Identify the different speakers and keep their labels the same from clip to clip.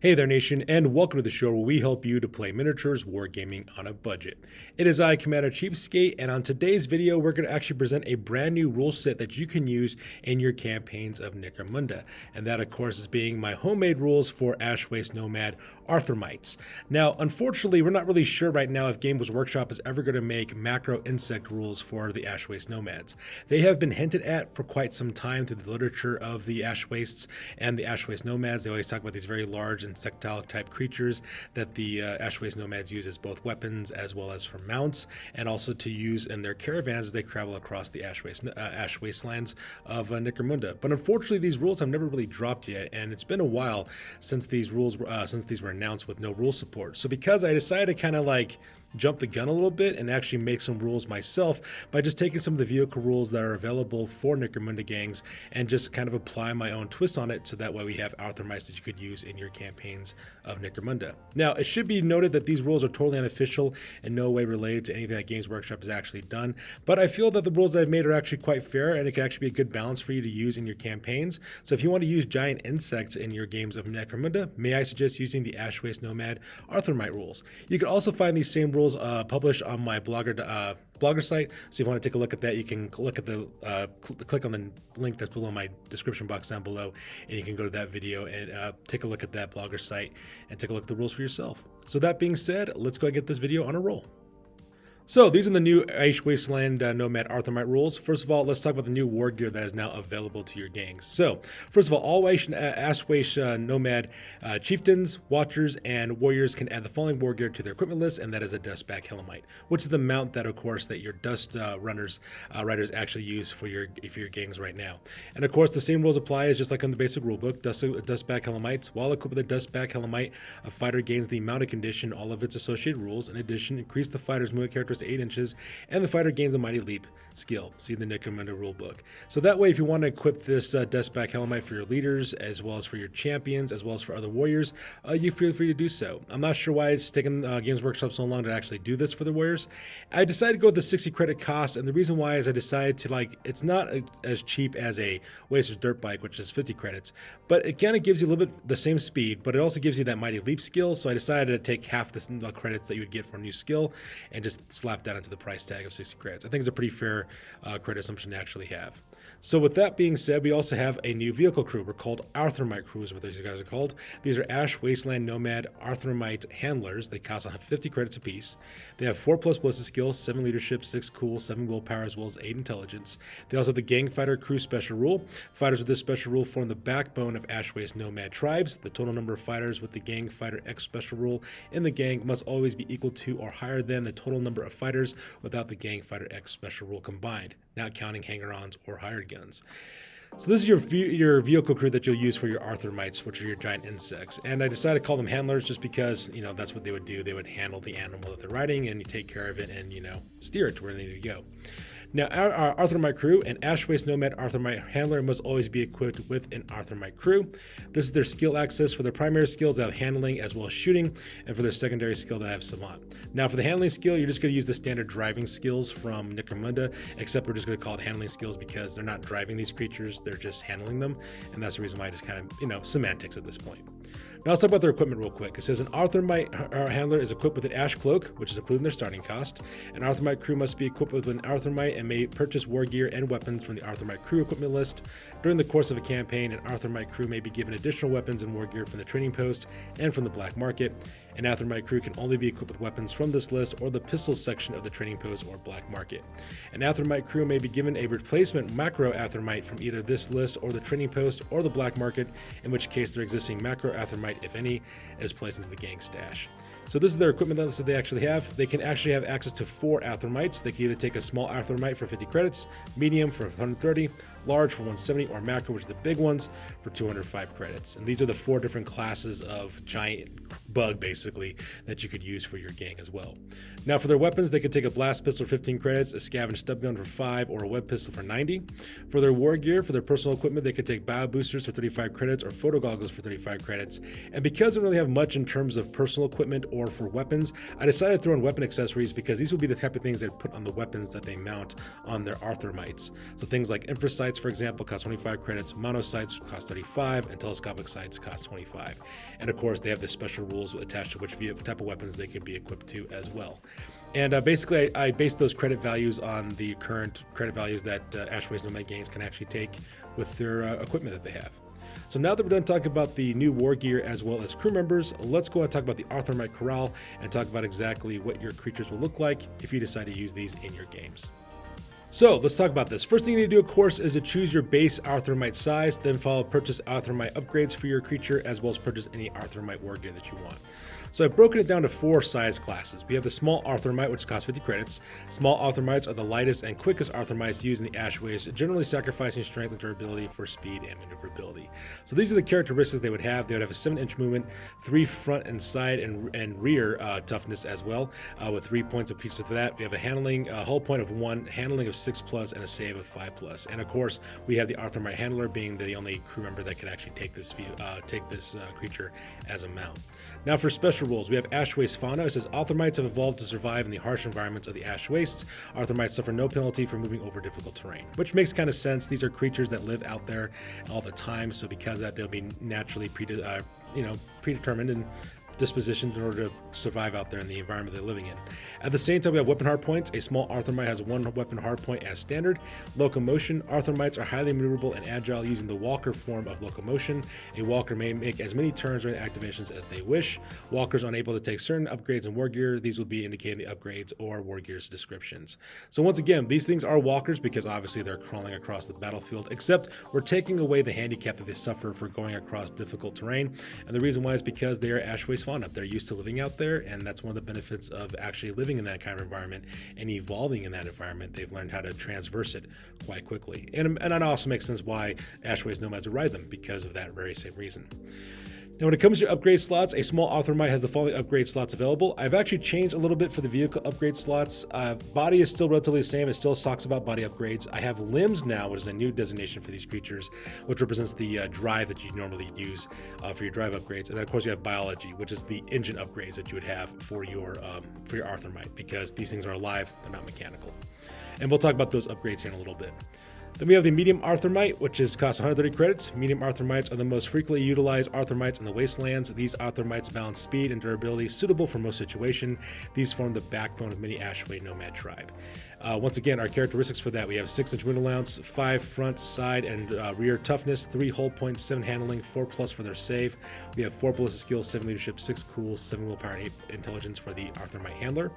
Speaker 1: Hey there, nation, and welcome to the show where we help you to play miniatures wargaming on a budget. It is I, Commander Cheapskate, and on today's video, we're going to actually present a brand new rule set that you can use in your campaigns of Necromunda. And that, of course, is being my homemade rules for Ashwaste Nomad Arthromites. Now, unfortunately, we're not really sure right now if Games Workshop is ever going to make macro insect rules for the Ashwaste Nomads. They have been hinted at for quite some time through the literature of the Ashwastes and the Ashwaste Nomads. They always talk about these very large insectile type creatures that the Ashwaste Nomads use as both weapons as well as for mounts, and also to use in their caravans as they travel across the ash wastelands of Necromunda. But unfortunately, these rules have never really dropped yet, and it's been a while since these rules were announced with no rule support. So because I decided to kind of like jump the gun a little bit and actually make some rules myself by just taking some of the vehicle rules that are available for Necromunda gangs and just kind of apply my own twist on it, so that way we have Arthromite that you could use in your campaigns of Necromunda. Now, it should be noted that these rules are totally unofficial and no way related to anything that Games Workshop has actually done, but I feel that the rules that I've made are actually quite fair, and it can actually be a good balance for you to use in your campaigns. So if you want to use giant insects in your games of Necromunda, may I suggest using the Ashwaste Nomad Arthromite rules. You can also find these same rules published on my blogger site. So if you want to take a look at that, you can look at the click on the link that's below my description box down below, and you can go to that video and take a look at that blogger site and take a look at the rules for yourself. So that being said, let's go and get this video on a roll. So these are the new Ash Wasteland Nomad Arthromite rules. First of all, let's talk about the new war gear that is now available to your gangs. So first of all Ash Waste Nomad chieftains, watchers, and warriors can add the following war gear to their equipment list, and that is a Dustback Helmite, which is the mount that, of course, that your dust riders actually use for your gangs right now. And of course, the same rules apply as just like on the basic rulebook. Dustback Helmites, while equipped with a Dustback Helmite, a fighter gains the mounted condition, all of its associated rules. In addition, increase the fighter's movement character 8 inches, and the fighter gains a Mighty Leap skill. See the Necromunda rulebook. So that way, if you want to equip this Dustback Helmite for your leaders, as well as for your champions, as well as for other warriors, you feel free to do so. I'm not sure why it's taken Games Workshop so long to actually do this for the warriors. I decided to go with the 60 credit cost, and the reason why is I decided to, it's not as cheap as a Waster's Dirt Bike, which is 50 credits, but it kind of gives you a little bit the same speed, but it also gives you that Mighty Leap skill. So I decided to take half the credits that you would get for a new skill and just slap that into the price tag of 60 credits. I think it's a pretty fair credit assumption to actually have. So with that being said, we also have a new vehicle crew. We're called Arthromite crews, what these guys are called. These are Ash Wasteland Nomad Arthromite handlers. They cost 50 credits apiece. They have 4+ ballistic skills, 7 leadership, 6 cool, 7 willpower, as well as 8 intelligence. They also have the Gang Fighter Crew special rule. Fighters with this special rule form the backbone of Ash Waste Nomad tribes. The total number of fighters with the Gang Fighter X special rule in the gang must always be equal to or higher than the total number of fighters without the Gang Fighter X special rule combined, not counting hanger-ons or hired guns. So this is your vehicle crew that you'll use for your Arthromites, which are your giant insects. And I decided to call them handlers just because, that's what they would do. They would handle the animal that they're riding, and you take care of it and, steer it to where they need to go. Now, our Arthromite crew, an Ash Waste Nomad Arthromite handler, must always be equipped with an Arthromite crew. This is their skill access. For their primary skills, they have handling as well as shooting, and for their secondary skill, they have savant. Now, for the handling skill, you're just going to use the standard driving skills from Necromunda, except we're just going to call it handling skills because they're not driving these creatures, they're just handling them, and that's the reason why I just kind of, semantics at this point. Now let's talk about their equipment real quick. It says an Arthromite handler is equipped with an Ash Cloak, which is included in their starting cost. An Arthromite crew must be equipped with an Arthromite and may purchase war gear and weapons from the Arthromite crew equipment list. During the course of a campaign, an Arthromite crew may be given additional weapons and war gear from the trading post and from the black market. An Arthromite crew can only be equipped with weapons from this list or the pistols section of the trading post or black market. An Arthromite crew may be given a replacement macro Arthromite from either this list or the trading post or the black market, in which case their existing macro Arthromite, if any, is placed into the gang stash. So this is their equipment list that they actually have. They can actually have access to 4 Arthromites. They can either take a small Arthromite for 50 credits, medium for 130, large for 170, or macro, which are the big ones, for 205 credits. And these are the 4 different classes of giant bug basically that you could use for your gang as well. Now for their weapons, they could take a blast pistol for 15 credits, a scavenge stub gun for 5, or a web pistol for 90. For their war gear, for their personal equipment, they could take bio boosters for 35 credits or photo goggles for 35 credits. And because they don't really have much in terms of personal equipment or for weapons, I decided to throw in weapon accessories because these would be the type of things they'd put on the weapons that they mount on their Arthromites. So things like infra sights, for example, cost 25 credits, mono sights cost 35, and telescopic sights cost 25. And of course, they have the special rules attached to which type of weapons they can be equipped to as well. And basically, I based those credit values on the current credit values that Ashways Nomad gangs can actually take with their equipment that they have. So now that we're done talking about the new war gear as well as crew members, let's go and talk about the Arthromite Corral and talk about exactly what your creatures will look like if you decide to use these in your games. So let's talk about this. First thing you need to do, of course, is to choose your base Arthromite size, then follow purchase Arthromite upgrades for your creature, as well as purchase any Arthromite war gear that you want. So I've broken it down to 4 size classes. We have the small Arthromite, which costs 50 credits. Small Arthromites are the lightest and quickest Arthromites used in the Ashways, generally sacrificing strength and durability for speed and maneuverability. So these are the characteristics they would have. They would have a 7-inch movement, 3 front and side and rear toughness as well, with 3 points apiece for that. We have a handling, hull point of 1, handling of 6+, and a save of 5+. And of course, we have the Arthromite Handler being the only crew member that can actually take this creature as a mount. Now for special rules, we have Ash Waste Fauna. It says Arthromites have evolved to survive in the harsh environments of the Ash Wastes. Arthromites suffer no penalty for moving over difficult terrain, which makes kind of sense. These are creatures that live out there all the time, so because of that, they'll be naturally predetermined and dispositioned in order to survive out there in the environment they're living in. At the same time, we have weapon hard points. A small Arthromite has 1 weapon hard point as standard. Locomotion. Arthromites are highly maneuverable and agile using the walker form of locomotion. A walker may make as many turns during activations as they wish. Walkers are unable to take certain upgrades in war gear. These will be indicating the upgrades or war gear's descriptions. So once again, these things are walkers because obviously they're crawling across the battlefield, except we're taking away the handicap that they suffer for going across difficult terrain. And the reason why is because they are Ash Waste fauna. They're used to living out there, and that's one of the benefits of actually living in that kind of environment and evolving in that environment. They've learned how to transverse it quite quickly. And it also makes sense why Ashways Nomads would ride them because of that very same reason. Now, when it comes to upgrade slots, a small Arthromite has the following upgrade slots available. I've actually changed a little bit for the vehicle upgrade slots. Body is still relatively the same. It still talks about body upgrades. I have limbs now, which is a new designation for these creatures, which represents the drive that you normally use for your drive upgrades. And then, of course, you have biology, which is the engine upgrades that you would have for your Arthromite, because these things are alive, they're not mechanical. And we'll talk about those upgrades here in a little bit. Then we have the medium Arthromite, which costs 130 credits. Medium Arthromites are the most frequently utilized Arthromites in the Wastelands. These Arthromites balance speed and durability, suitable for most situations. These form the backbone of many Ashway Nomad tribe. Once again, our characteristics for that, we have 6-inch wind allowance, 5 front, side, and rear toughness, 3 hull points, 7 handling, 4+ for their save. We have 4 ballistic skills, 7 leadership, 6 cool, 7 willpower, and 8 intelligence for the Arthromite Handler.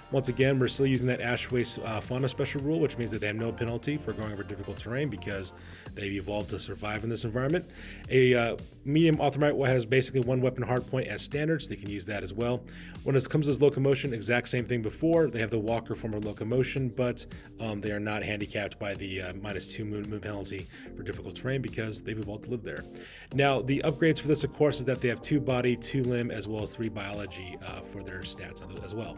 Speaker 1: Once again, we're still using that Ash Waste Fauna special rule, which means that they have no penalty for going over difficult terrain because they've evolved to survive in this environment. A medium Arthromite has basically 1 weapon hard point as standard, so they can use that as well. When it comes to locomotion, exact same thing before. They have the walker form of locomotion, but they are not handicapped by the -2 move penalty for difficult terrain because they've evolved to live there. Now, the upgrades for this, of course, is that they have 2 body, 2 limb, as well as 3 biology for their stats as well.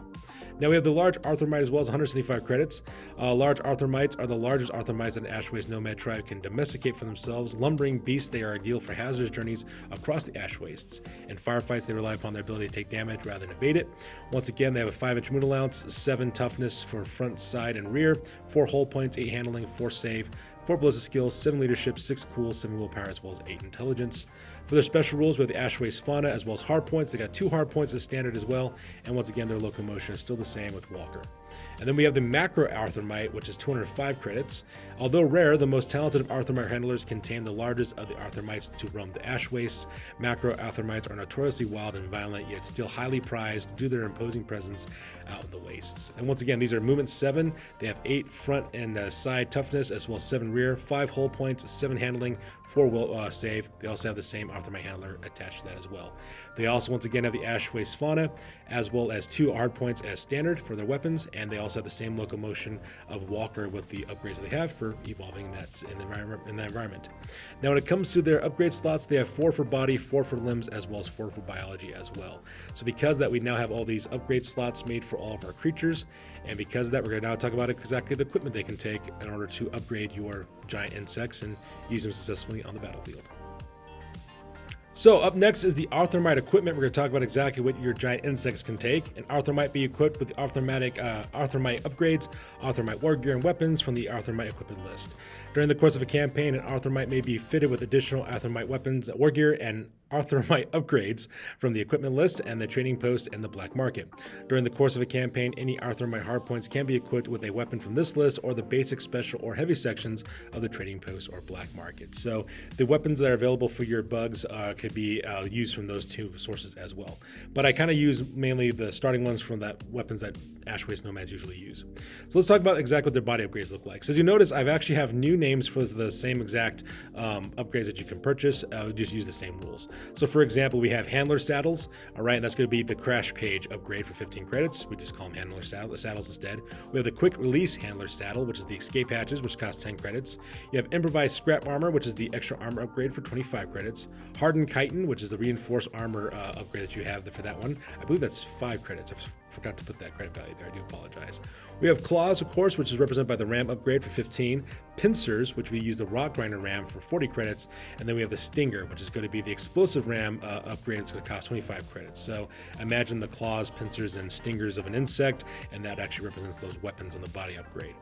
Speaker 1: Now we have the large Arthromite as well as 175 credits. Large Arthromites are the largest Arthromites that an Ashways Nomad tribe can domesticate for themselves. Lumbering beasts, they are ideal for hazardous journeys across the Ash Wastes. In firefights, they rely upon their ability to take damage rather than evade it. Once again, they have a 5-inch moon allowance, 7 toughness for front, side, and rear, 4 hull points, 8 handling, 4 save, 4 ballistic skills, 7 leadership, 6 cool, 7 willpower, as well as 8 intelligence. For their special rules, we have the Ash Waste Fauna as well as hard points. They got 2 hard points as standard as well. And once again, their locomotion is still the same with Walker. And then we have the Macro Arthromite, which is 205 credits. Although rare, the most talented of Arthromite handlers contain the largest of the Arthromites to roam the Ash Wastes. Macro Arthromites are notoriously wild and violent, yet still highly prized due to their imposing presence out in the wastes. And once again, these are movement 7. They have 8 front and side toughness, as well as 7 rear, 5 hull points, 7 handling, 4 will save. They also have the same Arthromite handler attached to that as well. They also once again have the Ash Waste Fauna, as well as 2 hard points as standard for their weapons, and they also have the same locomotion of Walker with the upgrades that they have for evolving in the environment. Now when it comes to their upgrade slots, they have 4 for body, 4 for limbs, as well as 4 for biology as well. So because that, we now have all these upgrade slots made for all of our creatures, and because of that, we're going to now talk about exactly the equipment they can take in order to upgrade your giant insects and use them successfully on the battlefield. So up next is the Arthromite equipment. We're going to talk about exactly what your giant insects can take. An Arthromite be equipped with the Arthromite upgrades, Arthromite war gear, and weapons from the Arthromite equipment list. During the course of a campaign, an Arthromite may be fitted with additional Arthromite weapons, war gear, and Arthromite upgrades from the equipment list and the trading post and the black market. During the course of a campaign, any Arthromite hardpoints can be equipped with a weapon from this list or the basic, special, or heavy sections of the trading post or black market. So the weapons that are available for your bugs could be used from those 2 sources as well. But I kind of use mainly the starting ones from that weapons that Ash Waste Nomads usually use. So let's talk about exactly what their body upgrades look like. So as you notice, I've actually have new names for the same exact upgrades that you can purchase. Just use the same rules. So for example, we have handler saddles, all right, and that's going to be the crash cage upgrade for 15 credits. We just call them handler saddles instead. We have the quick release handler saddle, which is the escape hatches, which costs 10 credits. You have improvised scrap armor, which is the extra armor upgrade for 25 credits. Hardened chitin, which is the reinforced armor upgrade that you have for that one. I believe that's 5 credits. I forgot to put that credit value there. I do apologize. We have claws, of course, which is represented by the ram upgrade for 15. Pincers, which we use the rock grinder ram for 40 credits. And then we have the stinger, which is going to be the explosive ram upgrade. It's going to cost 25 credits. So imagine the claws, pincers, and stingers of an insect, and that actually represents those weapons on the body upgrade.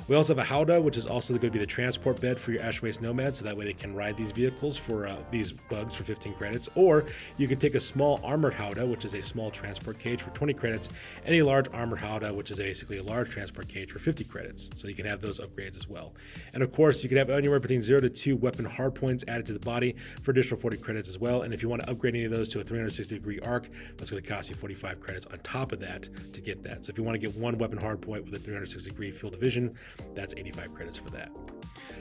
Speaker 1: We also have a howdah, which is also going to be the transport bed for your Ash Waste Nomads, so that way they can ride these vehicles for these bugs for 15 credits. Or you can take a small armored howdah, which is a small transport cage for 20 credits, and a large armored howdah, which is basically a large transport cage for 50 credits. So you can have those upgrades as well. And of course, you can have anywhere between 0 to 2 weapon hardpoints added to the body for additional 40 credits as well. And if you want to upgrade any of those to a 360-degree arc, that's going to cost you 45 credits on top of that to get that. So if you want to get 1 weapon hardpoint with a 360-degree field of vision, that's 85 credits for that.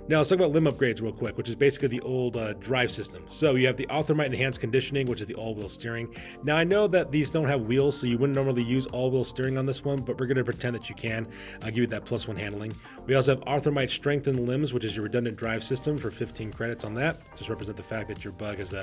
Speaker 1: Now let's talk about limb upgrades real quick, which is basically the old drive system. So you have the Arthromite Enhanced Conditioning, which is the all-wheel steering. Now I know that these don't have wheels, so you wouldn't normally use all-wheel steering on this one, but we're going to pretend that you can. I'll give you that +1 handling. We also have Arthromite Strengthened Limbs, which is your redundant drive system for 15 credits on that. Just represent the fact that your bug has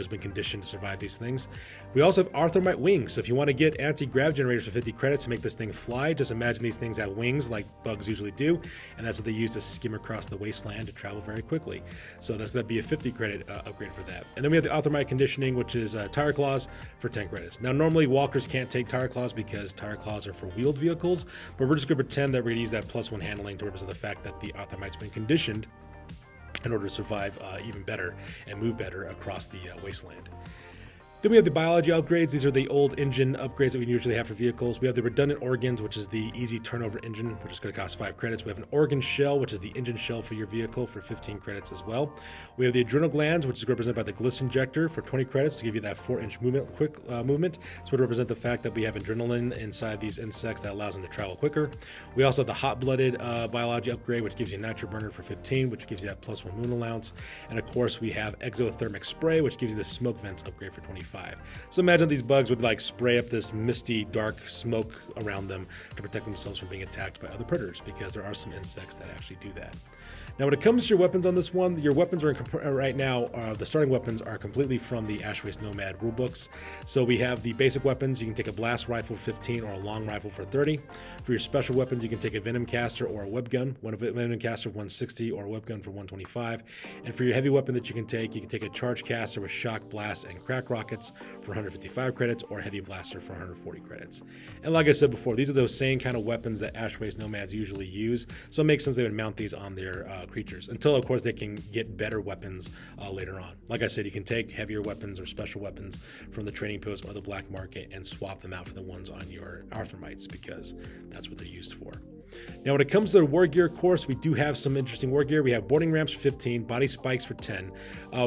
Speaker 1: been conditioned to survive these things. We also have Arthromite Wings. So if you want to get anti-grav generators for 50 credits to make this thing fly, just imagine these things have wings like bugs usually do, and that's what they use to skim across the wasteland to travel very quickly. So that's going to be a 50 credit upgrade for that. And then we have the Arthromite Conditioning, which is tire claws for 10 credits. Now normally walkers can't take tire claws because tire claws are for wheeled vehicles, but we're just going to pretend that we're going to use that +1 handling to represent the fact that the Arthromite's been conditioned in order to survive even better and move better across the wasteland. Then we have the biology upgrades. These are the old engine upgrades that we usually have for vehicles. We have the redundant organs, which is the easy turnover engine, which is going to cost 5 credits. We have an organ shell, which is the engine shell for your vehicle for 15 credits as well. We have the adrenal glands, which is represented by the Gliss injector for 20 credits to give you that 4-inch movement, quick movement. So it represent the fact that we have adrenaline inside these insects that allows them to travel quicker. We also have the hot-blooded biology upgrade, which gives you a nitro burner for 15, which gives you that +1 moon allowance. And of course, we have exothermic spray, which gives you the smoke vents upgrade for 25. So imagine these bugs would like spray up this misty, dark smoke around them to protect themselves from being attacked by other predators, because there are some insects that actually do that. Now, when it comes to your weapons on this one, your weapons are right now, the starting weapons are completely from the Ash Waste Nomad rulebooks. So we have the basic weapons. You can take a blast rifle for 15 or a long rifle for 30. For your special weapons, you can take a venom caster or a web gun, venom caster for 160 or a web gun for 125. And for your heavy weapon that you can take a charge caster with shock, blast, and crack rockets for 155 credits, or a heavy blaster for 140 credits. And like I said before, these are those same kind of weapons that Ash Waste Nomads usually use. So it makes sense they would mount these on their creatures, until of course they can get better weapons later on. Like I said, you can take heavier weapons or special weapons from the trading post or the black market and swap them out for the ones on your Arthromites, because that's what they're used for. Now, when it comes to the war gear course, we do have some interesting war gear. We have boarding ramps for 15, body spikes for 10.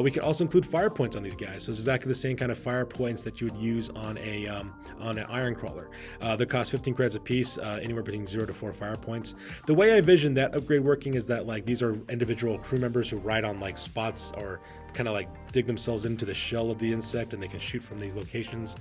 Speaker 1: We can also include fire points on these guys. So it's exactly the same kind of fire points that you would use on an iron crawler. They cost 15 credits a piece, anywhere between 0 to 4 fire points. The way I envision that upgrade working is that like these are individual crew members who ride on like spots or kind of like dig themselves into the shell of the insect, and they can shoot from these locations.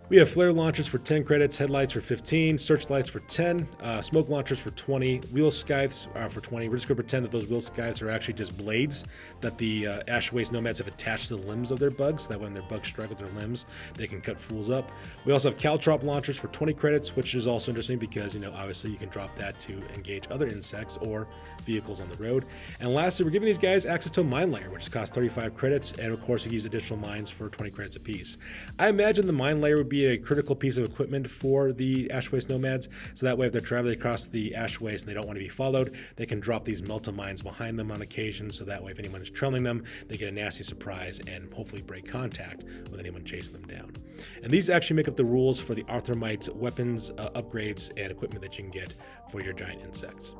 Speaker 1: We have flare launchers for 10 credits, headlights for 15, searchlights for 10, smoke launchers for 20, wheel scythes for 20. We're just going to pretend that those wheel scythes are actually just blades that the Ash Waste Nomads have attached to the limbs of their bugs. That when their bugs strike with their limbs, they can cut fools up. We also have caltrop launchers for 20 credits, which is also interesting because, you know, obviously you can drop that to engage other insects or vehicles on the road. And lastly, we're giving these guys access to a mine layer, which costs 35 credits. And of course, we use additional mines for 20 credits a piece. I imagine the mine layer would be a critical piece of equipment for the Ash Waste Nomads, so that way if they're traveling across the Ash Waste and they don't want to be followed, they can drop these melta mines behind them on occasion, so that way if anyone is trailing them, they get a nasty surprise and hopefully break contact with anyone chasing them down. And these actually make up the rules for the Arthromite weapons, upgrades, and equipment that you can get for your giant insects.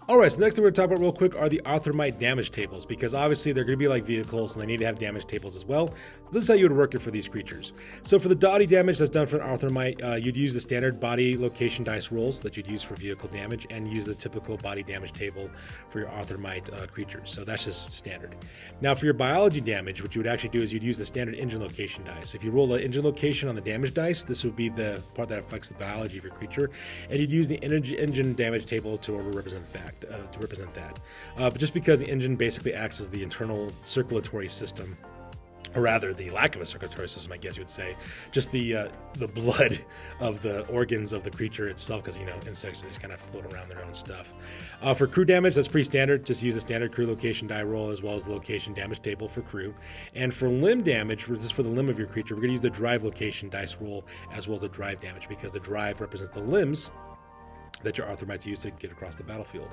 Speaker 1: Alright, so next thing we're going to talk about real quick are the Arthromite damage tables, because obviously they're going to be like vehicles and they need to have damage tables as well. So this is how you would work it for these creatures. So for the body damage that's done for an Arthromite, you'd use the standard body location dice rolls that you'd use for vehicle damage and use the typical body damage table for your Arthromite creatures. So that's just standard. Now for your biology damage, what you would actually do is you'd use the standard engine location dice. So if you roll the engine location on the damage dice, this would be the part that affects the biology of your creature, and you'd use the engine damage table to represent that. But just because the engine basically acts as the internal circulatory system, or rather the lack of a circulatory system, I guess you would say, just the blood of the organs of the creature itself, because, you know, insects just kind of float around their own stuff. For crew damage, that's pretty standard. Just use the standard crew location die roll as well as the location damage table for crew. And for limb damage, this is for the limb of your creature, we're going to use the drive location dice roll as well as the drive damage, because the drive represents the limbs that your Arthromites use to get across the battlefield.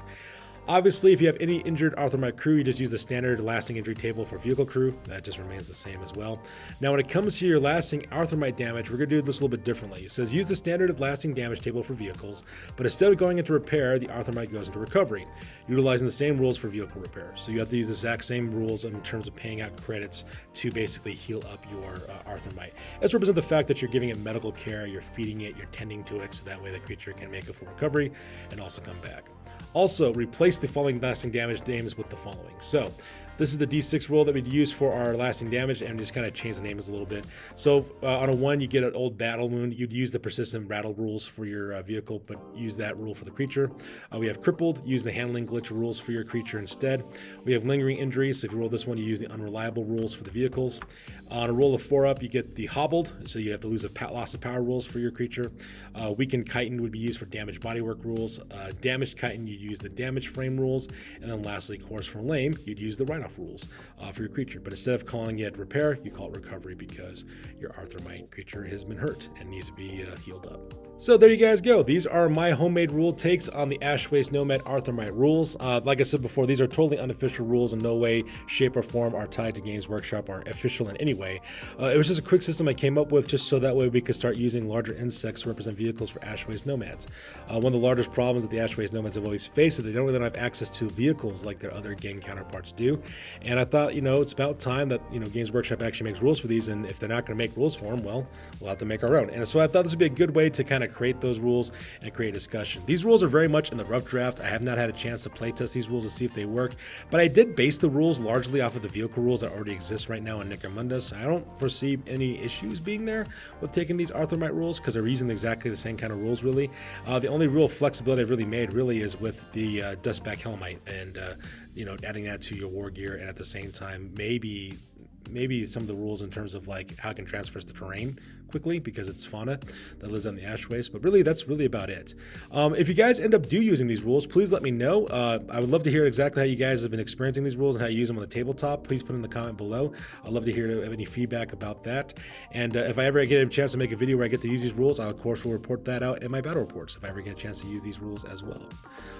Speaker 1: Obviously, if you have any injured Arthromite crew, you just use the standard lasting injury table for vehicle crew. That just remains the same as well. Now, when it comes to your lasting Arthromite damage, we're going to do this a little bit differently. It says use the standard lasting damage table for vehicles, but instead of going into repair, the Arthromite goes into recovery, utilizing the same rules for vehicle repair. So you have to use the exact same rules in terms of paying out credits to basically heal up your Arthromite. Let's represent the fact that you're giving it medical care, you're feeding it, you're tending to it, so that way the creature can make a full recovery and also come back. Also, replace the following lasting damage names with the following. So, this is the D6 roll that we'd use for our lasting damage, and just kind of change the names a little bit. So on a 1, you get an old battle wound. You'd use the persistent rattle rules for your vehicle, but use that rule for the creature. We have crippled. Use the handling glitch rules for your creature instead. We have lingering injuries. So if you roll this one, you use the unreliable rules for the vehicles. On a roll of 4 up, you get the hobbled, so you have to lose a loss of power rules for your creature. Weakened chitin would be used for damaged bodywork rules. Damaged chitin, you'd use the damage frame rules. And then lastly, course for lame, you'd use the write-off rules for your creature. But instead of calling it repair, you call it recovery, because your Arthromite creature has been hurt and needs to be healed up. So there you guys go. These are my homemade rule takes on the Ash Waste Nomad Arthromite rules. Like I said before, these are totally unofficial rules. In no way, shape, or form are tied to Games Workshop or official in any way. It was just a quick system I came up with just so that way we could start using larger insects to represent vehicles for Ash Waste Nomads. One of the largest problems that the Ash Waste Nomads have always faced is they don't really have access to vehicles like their other gang counterparts do. And I thought, you know, it's about time that, you know, Games Workshop actually makes rules for these, and if they're not going to make rules for them, well, we'll have to make our own. And so I thought this would be a good way to kind of create those rules and create a discussion. These rules are very much in the rough draft. I have not had a chance to play test these rules to see if they work, but I did base the rules largely off of the vehicle rules that already exist right now in Necromunda, so I don't foresee any issues being there with taking these Arthromite rules, because they're using exactly the same kind of rules, really. The only real flexibility I've really made really is with the Dustback Helmite, and you know, adding that to your war gear, and at the same time maybe some of the rules in terms of like how it can transfer the terrain quickly, because it's fauna that lives on the ash waste. But really, that's really about it. If you guys end up using these rules, please let me know. I would love to hear exactly how you guys have been experiencing these rules and how you use them on the tabletop. Please put in the comment below. I'd love to hear any feedback about that. And if I ever get a chance to make a video where I get to use these rules, I of course will report that out in my battle reports if I ever get a chance to use these rules as well.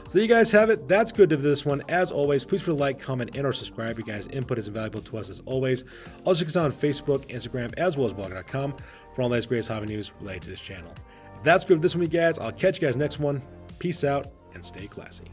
Speaker 1: So there you guys have it. That's good to this one. As always, please feel like, comment, and or subscribe. Your guys' input is invaluable to us as always. Also, check us out on Facebook, Instagram, as well as blogger.com for all the latest greatest hobby news related to this channel. That's good for this one, you guys. I'll catch you guys next one. Peace out. and stay classy.